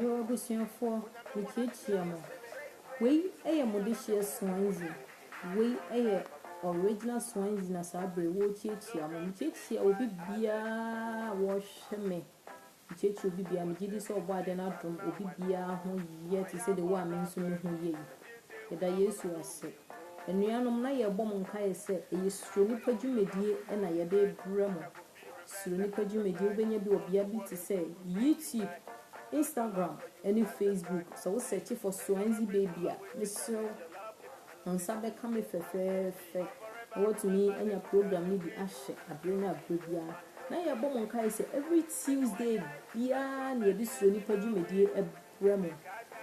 Yo abusuafo mekiakia mo. Wei eye modehie Swansea. Wei eye original Swansea na sabre wo kiakia mo. Mekiakia obi bia wo hweme. Mekiakia obi bia megidi so obo ade na dom obi bia ho ye ti se de wo amenso me ho ye. Eda Yesu ase. Enuanom na ye bom nkae se eyesuro nipa dwumedie na ye de brɛ mo. Suro nipa dwumedie obenya bi obia bi ti se YouTube, Instagram, and Facebook. So we search for Swansea baby. Mr. Ansabe come fe. What to me any program need the ashe abrena abrebia. Na ya bom nkai say every Tuesday bia na this suro nipa dwumedie ebrɛ mo.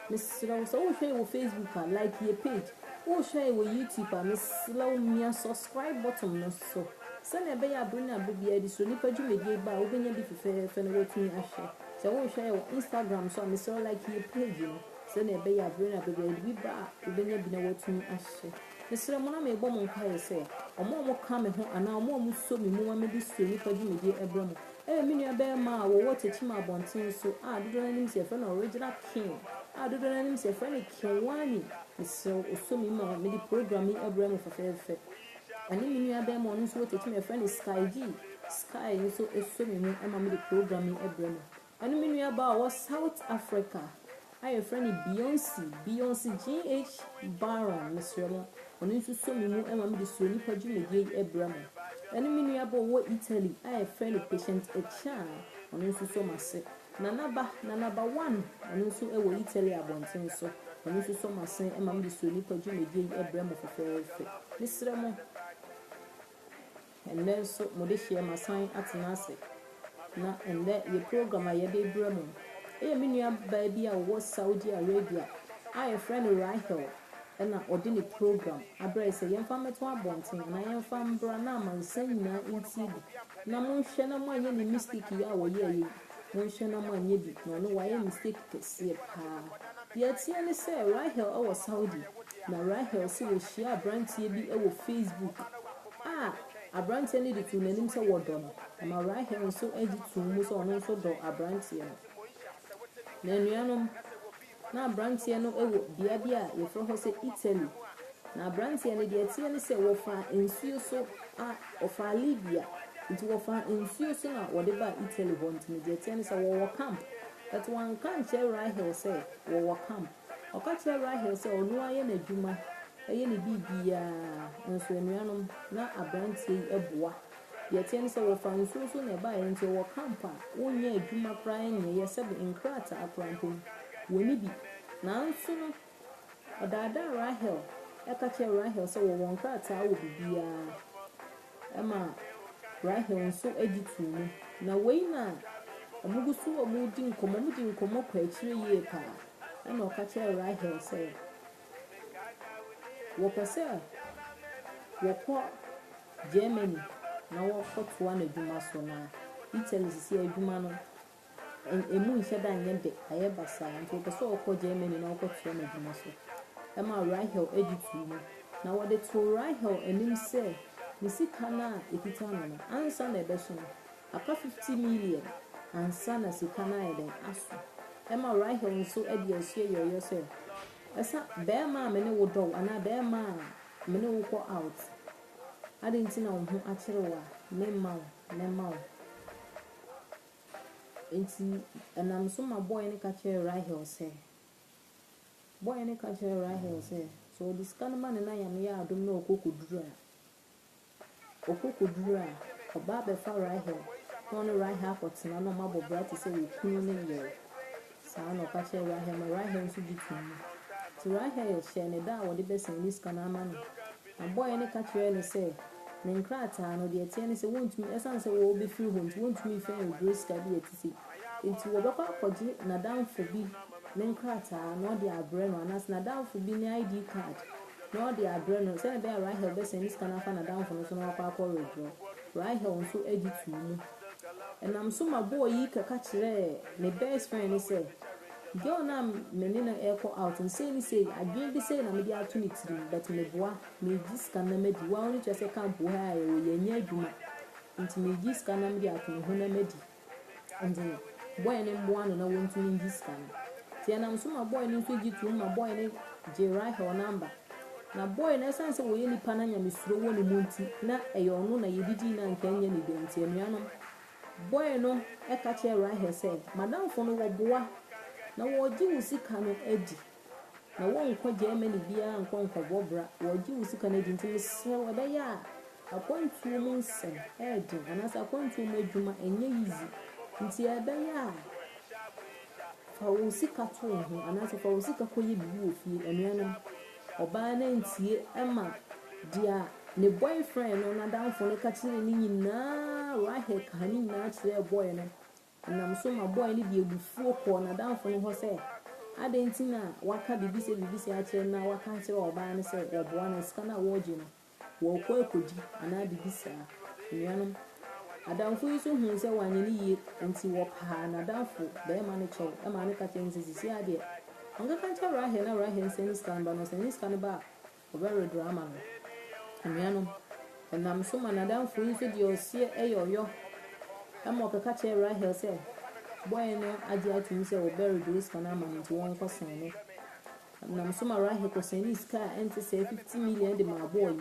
Mr. So we share your Facebook like your page. We share your YouTube Mr. Mia subscribe button no so. Send a bay abrena abrebia this suro nipa dwumedie ba obenya bi fe na what me ashe. So we share your Instagram so I'm so like your page you know. Send a bay abrena baby ba obenya bi na what me ashe. Mr. Mona me bom nkai say omo ka me ho ana omo so me mu ma di so nipa dwumedie ebrɛ mo. Me nua be ma wo what chima abonten so dodo nanim se friend original king. Dodo nanim se friend Kewani. So so me ma me di programming ebrɛ mo fe. Ani me nua be ma no so what chima friend Sky G. Sky so so me mu ma me di programming ebrɛ mo. Ani me nua ba wo South Africa. I friend Beyonce GH Baron Mr. Mo. Oni so me mu ma me di so nipa dwumedie ebrɛ mo. Ani me nua ba wo Italy. I friend Patient Echa. Oni so mase. Nanaba 1. Oni so wo Italy abonten so. Oni so mase ma me di so nipa dwumedie ebrɛ mo fe. Mr. Mo. And then so mo de share my sign atenase. Na and that your program I de ebrɛ mo. Me nua baby a wo Saudi Arabia. I friend Rahel. Na odini program abra say yemfa meto abonten na yemfa mbra na amansan nyina enti na monhwe na mo anye ni mistake ya wo ye yi monhwe na mo anye bi no wa ye mistake kese pa ye tie ne say Rahel o Saudi na Rahel say we share abrantie bi e wo Facebook abrantie ne de tu nanim say wo do no na Rahel so agi tu mu so ono so do abrantie no na nuanom na abrantie no ewo bia ye fro ho se Italy na abrantie no de tie ne se wo fa ensuo so ofa Libya nti wo fa ensuo so na wo de ba Italy ho ntime de tie ne se wo camp that one can share Rahel say wo camp o ka share Rahel say onu aye na dwuma aye ne bibia nso enuanom na abrantie eboa ye tie ne se wo fa ensuo so na ba ye nti wo camp a wo nya adwuma pra nye ye se be inkrata aprampom woni bi na nso no odada Rahel ekache Rahel so wo wonkrata wo bibia ema Rahel nso agitu mu na wei na omugusu omudi nkomo kwa akire ye pa ena okache Rahel say wo pese wo ko Germany na wo kotoa na dwuma so na Italy sisi adwuma no emu nheda nyede ayebasa nti opeso okọ Germany na okọ tue na dwuma so ema Rahel editu mu na wode to Rahel enim se ni sika na ekita no ansa na ebeso no aka 50 million ansa na sika na eden aso ema Rahel nso edi ahye yoyo se esa be ma me ne wodo ana be ma me ne wo ko out adenti na wo ho akire wa me ma enti enam so ma boy ne ka chere Rahel say so this kind man na yam ya adom na okokoduru oba be fa Rahel no Rahel akotena no ma bobra ti say we kunu ne ye sa no ka chere Rahel nso gitu ti Rahel share ne da wo de be sen this kind man na boy ne ka chere ne say ne nkrata no de tie ne say wontumi esan say wo be free home wontumi fa grace ka bi etisi enti wo be kwa akọji na danfo bi ne nkrata no de abre no anas na danfo bi ne ID card no de abre no say be Rahel be sen scan afa na danfo no so no kwa akọ Rahel nso agitu mu enam so ma boy yi ka kire ne best friend say girl na meni na echo out and say again be say na me dey atu ni tiri but me boa me scan na me di wa oni che say camp wo ha ye nya adwuma nti me scan na me dey atu ho na me di and boy ne mboa no na wontu ni scan Tiana Msuma boy ni fiji to my boy ni Jirai her number. Na boy na sense we ni pananya misro woni munti na eyo no na yedidi na nkanya ni denti anuanom. Boy no e ka che right here say madam fo no wo boa na wo gi usika no edi. Na wo nkọ Germany bia nkọ bobra wo gi usika no edi ntimi sew e be ya akwantu mu nsem edi anasa akwantu mu adwuma enye easy nti e be ya fa usika to ho anasa fa usika koye bibi ofie anuanom oba na ntie ema dia ne boyfriend no na danfo ne ka kire ni nyina rahe ka ni nyina kire boy no nam so ma boy ne bi ebufuo ko na danfo ne ho se adentina waka bibi se akire na waka kire oba ne se oboa na sika na woje no wo ko ekodi ana bibi sa nuanom adamfo yi so hu se wanye ni yi nti wo pa na danfo be ma ne chew e ma ne ka kire nsisi ade Anga kancha rahe na rahe nseni scan ba no seni scan ba obere drama no anuanom enam so manadam fu yi so di osie eyoyo amo kaka che rahe se boy no agi atumi se obere do scan ama nti won ko sen no enam so ma rahe ko seni scan enti se 50 million de ma boy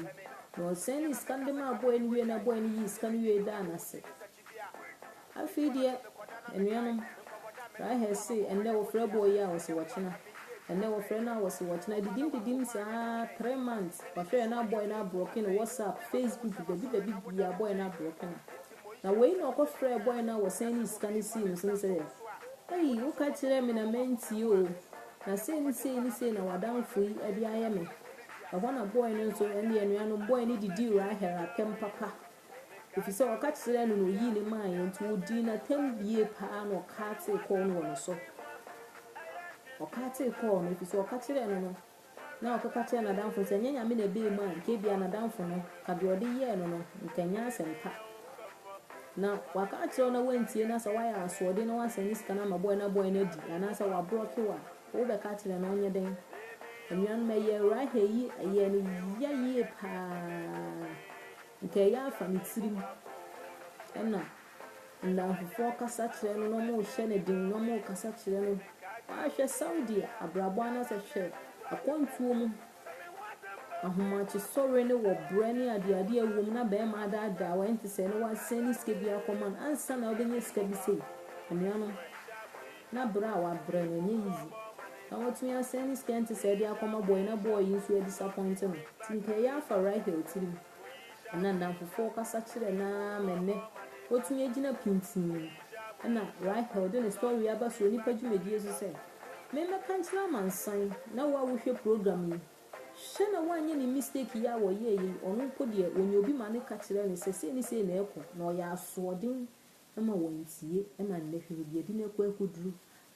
no seni scan de ma boy ni we na boy ni yi scan we da na se afidie anuanom rahe se ende wo frɛ boy ya wo se wɔkyena ene wo frɛ na wo se wɔkyena didim sa 3 months wa frɛ na boy na broken WhatsApp Facebook baby bia boy na broken na we na ko frɛ boy na wo send scan sim so say hey wo ka kyerɛ me na menti o na say ni na wadanfo yi e bia ye me na boy no so ene enua no boy ni didi ra hera kem papa if so ka kyerɛ no yi ni man yenti odi na tambie pa no ka te ko no so okate ko no if so ka kyerɛ no na okaka kyerɛ na danfo sɛ nyanya me na be man ke bia na danfo no ka de odi ye no nkanya asempa na waka kyerɛ na wantie na sɛ waya asode na wasani sika na boy na di ana sɛ wa block wa wo be ka kyerɛ na onye den enyan me ye ra he yi ye ni ye pa nke ya fa ni tirim ɛna ndamfo kasa kyerɛ no mo hye ne din no mo kasa kyerɛ no ahwe Saudi abrabo ana se hwe akontuo mu ahomachi sore ne wo brani ade awom na be ma da wa enti se ne wa seni ske bia command ansa na obenye ske bi sei anuano na bra wa bra ne yizi na wotumi aseni ske enti se dia akoma boy na boy yin so disappoint no tinke ya fa right here tirim ana ndamfo kasa kyerɛ na menne wotumi agina pintin na right held in a story about so nipa dwumadi so say me kanchira mansan na wa wo hwe program yi hye na wanye ni mistake ya wo ye yi onu mpo de onye obi ma ne ka kire ne sese ni se na ekọ na o ya asoden ma wontie na ndehwe bi edi na ekọ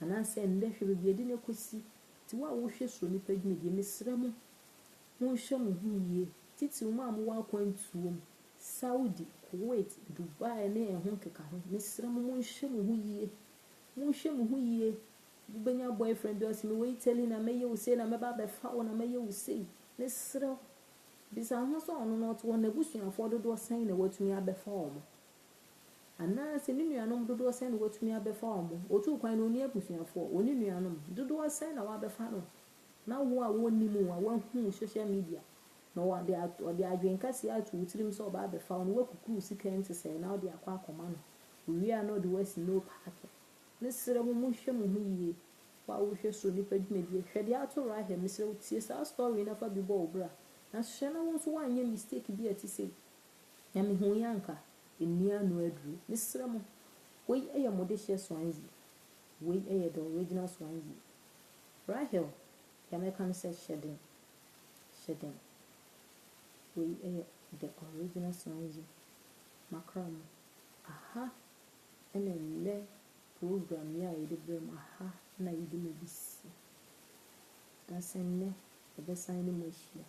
ana se ndehwe bi edi na ekosi ti wa wo hwe so nipa dwumadi mesrɛ mo hwe mo huye titi mo am wa kwantuom Saudi, Kuwait, Dubai, ne ehun keka ho. Mesra mo hwe mo huye. Mo hwe mo huye. Benya boyfriend bi osi me we telling na meye wo say na me ba be fa wo na meye wo say. Mesra. Bisa ho so ono no to na busuafo dodo san na watumi abefa wo. Ana se ni nuanom dodo san na watumi abefa wo. Otu kwan no ni abusuafo, oni nuanom dodo san na wa befa no. Na wo a woni mu a wa hu social media. No one they adwen kasi atu utirim so ba be fa no wakukuru sika ente se na odi akwa akoma no we are not the west no park ne sere mo hwe mo hu yie wa wo hwe so nipa dwumadi hwede ato ra he mesere utie sa story na fa bi bo obra na hwe na won so wanye mistake bi ati se ya me hu yanka enia no adru ne sere mo we eye mo de hye swanzi we eye the original swanzi Rahel ya me kan se shedden we the original songs macram aha ene le program ya ide brem aha na ide me bisi dasenne the best sign mo hia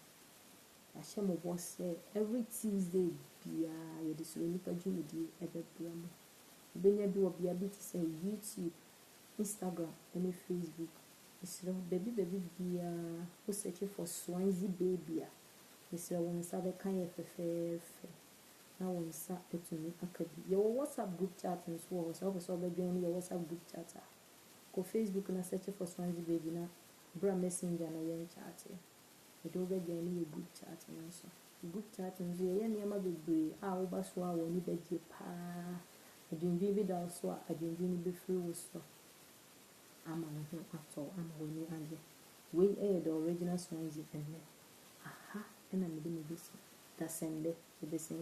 ahye mo boss every Tuesday bia ye de so nipa dwumedi ebe brem benya bi obia bi ti say YouTube Instagram and Facebook isro baby bia who search for Swansea baby Mr. Wonsa be kan ye fefefe na wonsa etumi akabi ye WhatsApp group chat nso wo so be join your WhatsApp group chat Go Facebook na search for Swansea baby na bra messenger na yen chat. It over join you group chat nso. Group chat nso ye niam bebre a wo ba so a woni begye pa. Adwendwen bi da so a adwendwen bi free wo so. Ama ho ato ama woni age. We the original Swansea enne. Aha, ena me de me bisi. Da sende, the besi